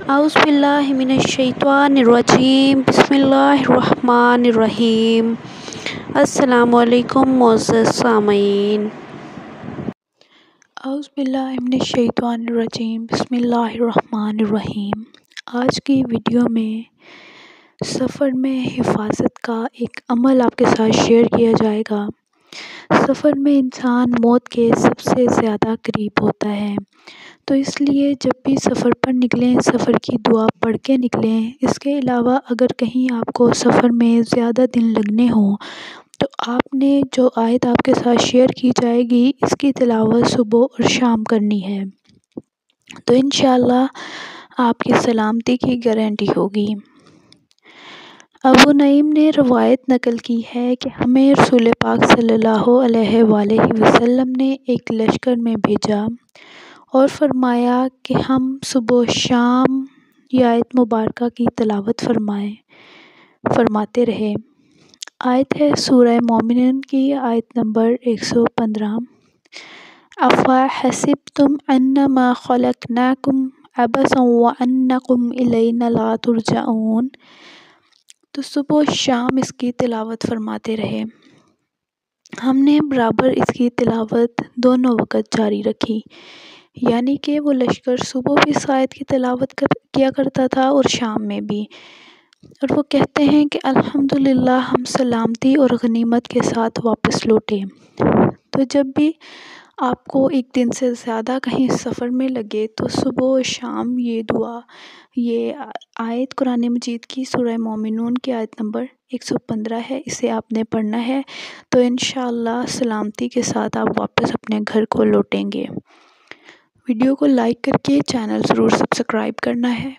اعوذ باللہ من الشیطان الرجیم بسم اللہ الرحمن الرحیم۔ السلام علیکم معزز سامعین۔ اعوذ باللہ من الشیطان الرجیم بسم اللہ الرحمن الرحیم۔ آج کی ویڈیو میں سفر میں حفاظت کا ایک عمل آپ کے ساتھ شیئر کیا جائے گا۔ سفر میں انسان موت کے سب سے زیادہ قریب ہوتا ہے، تو اس لیے جب بھی سفر پر نکلیں سفر کی دعا پڑھ کے نکلیں۔ اس کے علاوہ اگر کہیں آپ کو سفر میں زیادہ دن لگنے ہوں تو آپ نے جو آیت آپ کے ساتھ شیئر کی جائے گی اس کی تلاوت صبح اور شام کرنی ہے، تو انشاءاللہ آپ کی سلامتی کی گارنٹی ہوگی۔ ابو نعیم نے روایت نقل کی ہے کہ ہمیں رسول پاک صلی اللہ علیہ وآلہ وسلم نے ایک لشکر میں بھیجا اور فرمایا کہ ہم صبح و شام یہ آیت مبارکہ کی تلاوت فرماتے رہے۔ آیت ہے سورہ مومنون کی آیت نمبر 115۔ افحسبتم انما خلقناکم عبثا وانکم الینا لا ترجعون، تو صبح و شام اس کی تلاوت فرماتے رہے۔ ہم نے برابر اس کی تلاوت دونوں وقت جاری رکھی، یعنی کہ وہ لشکر صبح بھی اس آیت کی تلاوت کیا کرتا تھا اور شام میں بھی، اور وہ کہتے ہیں کہ الحمدللہ ہم سلامتی اور غنیمت کے ساتھ واپس لوٹے۔ تو جب بھی آپ کو ایک دن سے زیادہ کہیں سفر میں لگے تو صبح و شام یہ دعا، یہ آیت قرآن مجید کی سورہ مومنون کی آیت نمبر 115 ہے، اسے آپ نے پڑھنا ہے، تو انشاءاللہ سلامتی کے ساتھ آپ واپس اپنے گھر کو لوٹیں گے۔ ویڈیو کو لائک کر کے چینل ضرور سبسکرائب کرنا ہے۔